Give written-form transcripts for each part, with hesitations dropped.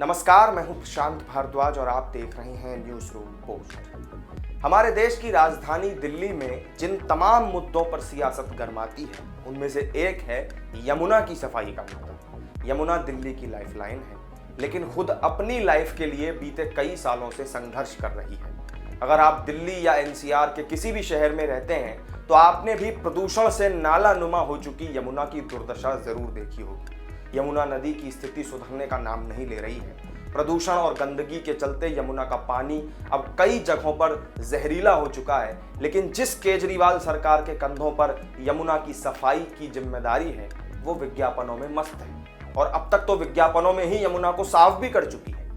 नमस्कार, मैं हूं प्रशांत भारद्वाज और आप देख रहे हैं न्यूज रूम पोस्ट। हमारे देश की राजधानी दिल्ली में जिन तमाम मुद्दों पर सियासत गरमाती है उनमें से एक है यमुना की सफाई का मुद्दा। यमुना दिल्ली की लाइफलाइन है, लेकिन खुद अपनी लाइफ के लिए बीते कई सालों से संघर्ष कर रही है। अगर आप दिल्ली या एनसीआर के किसी भी शहर में रहते हैं तो आपने भी प्रदूषण से नाला नुमा हो चुकी यमुना की दुर्दशा जरूर देखी होगी। यमुना नदी की स्थिति सुधरने का नाम नहीं ले रही है। प्रदूषण और गंदगी के चलते यमुना का पानी अब कई जगहों पर जहरीला हो चुका है, लेकिन जिस केजरीवाल सरकार के कंधों पर यमुना की सफाई की जिम्मेदारी है वो विज्ञापनों में मस्त है और अब तक तो विज्ञापनों में ही यमुना को साफ भी कर चुकी है।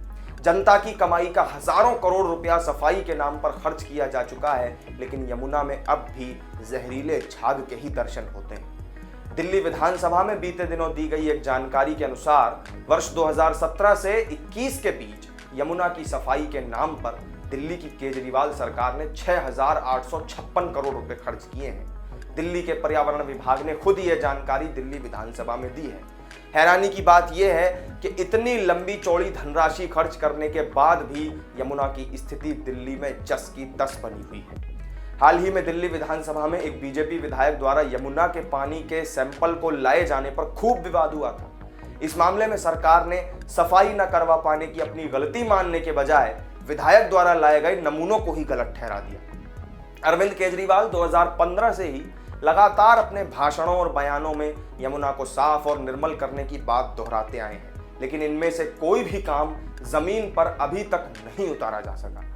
जनता की कमाई का हजारों करोड़ रुपया सफाई के नाम पर खर्च किया जा चुका है, लेकिन यमुना में अब भी जहरीले झाग के ही दर्शन होते हैं। दिल्ली विधानसभा में बीते दिनों दी गई एक जानकारी के अनुसार वर्ष 2017 से 21 के बीच यमुना की सफाई के नाम पर दिल्ली की केजरीवाल सरकार ने 6,856 करोड़ रुपए खर्च किए हैं। दिल्ली के पर्यावरण विभाग ने खुद ये जानकारी दिल्ली विधानसभा में दी है। हैरानी की बात यह है कि इतनी लंबी चौड़ी धनराशि खर्च करने के बाद भी यमुना की स्थिति दिल्ली में जस की तस बनी हुई है। हाल ही में दिल्ली विधानसभा में एक बीजेपी विधायक द्वारा यमुना के पानी के सैंपल को लाए जाने पर खूब विवाद हुआ था। इस मामले में सरकार ने सफाई न करवा पाने की अपनी गलती मानने के बजाय विधायक द्वारा लाए गए नमूनों को ही गलत ठहरा दिया। अरविंद केजरीवाल 2015 से ही लगातार अपने भाषणों और बयानों में यमुना को साफ और निर्मल करने की बात दोहराते आए हैं, लेकिन इनमें से कोई भी काम जमीन पर अभी तक नहीं उतारा जा सका।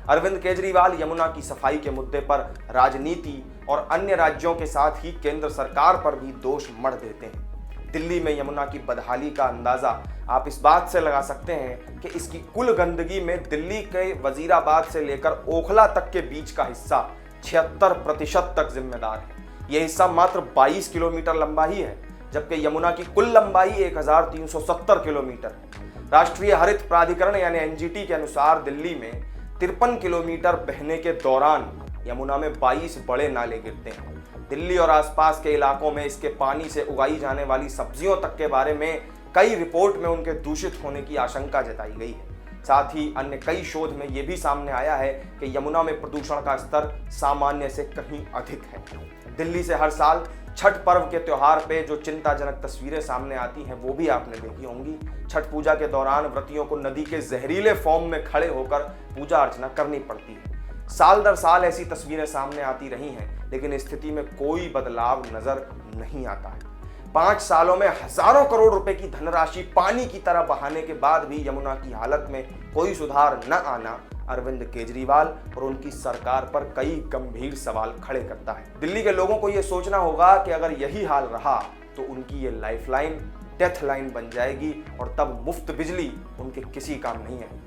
अरविंद केजरीवाल यमुना की सफाई के मुद्दे पर राजनीति और अन्य राज्यों के साथ ही केंद्र सरकार पर भी दोष मढ़ देते हैं। दिल्ली में यमुना की बदहाली का अंदाजा आप इस बात से लगा सकते हैं कि इसकी कुल गंदगी में दिल्ली के वजीराबाद से लेकर ओखला तक के बीच का हिस्सा 76% तक जिम्मेदार है। यह हिस्सा मात्र 22 किलोमीटर लंबा ही है, जबकि यमुना की कुल लंबाई 1370 किलोमीटर है। राष्ट्रीय हरित प्राधिकरण यानी एनजीटी के अनुसार दिल्ली में 53 किलोमीटर बहने के दौरान यमुना में 22 बड़े नाले गिरते हैं। दिल्ली और आसपास के इलाकों में इसके पानी से उगाई जाने वाली सब्जियों तक के बारे में कई रिपोर्ट में उनके दूषित होने की आशंका जताई गई है। साथ ही अन्य कई शोध में यह भी सामने आया है कि यमुना में प्रदूषण का स्तर सामान्य से कहीं अधिक है। दिल्ली से हर साल छठ पर्व के त्योहार पे जो चिंताजनक तस्वीरें सामने आती हैं वो भी आपने देखी होंगी। छठ पूजा के दौरान व्रतियों को नदी के जहरीले फॉर्म में खड़े होकर पूजा अर्चना करनी पड़ती है। साल दर साल ऐसी तस्वीरें सामने आती रही हैं, लेकिन स्थिति में कोई बदलाव नजर नहीं आता है। 5 सालों में हजारों करोड़ रुपए की धनराशि पानी की तरह बहाने के बाद भी यमुना की हालत में कोई सुधार न आना अरविंद केजरीवाल और उनकी सरकार पर कई गंभीर सवाल खड़े करता है। दिल्ली के लोगों को यह सोचना होगा कि अगर यही हाल रहा तो उनकी ये लाइफलाइन डेथ लाइन बन जाएगी और तब मुफ्त बिजली उनके किसी काम नहीं है।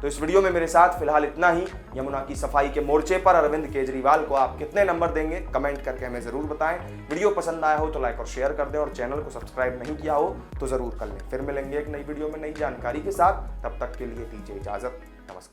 तो इस वीडियो में मेरे साथ फिलहाल इतना ही। यमुना की सफाई के मोर्चे पर अरविंद केजरीवाल को आप कितने नंबर देंगे कमेंट करके हमें जरूर बताएं। वीडियो पसंद आया हो तो लाइक और शेयर कर दें और चैनल को सब्सक्राइब नहीं किया हो तो जरूर कर लें। फिर मिलेंगे एक नई वीडियो में नई जानकारी के साथ, तब तक के लिए दीजिए इजाजत। नमस्कार।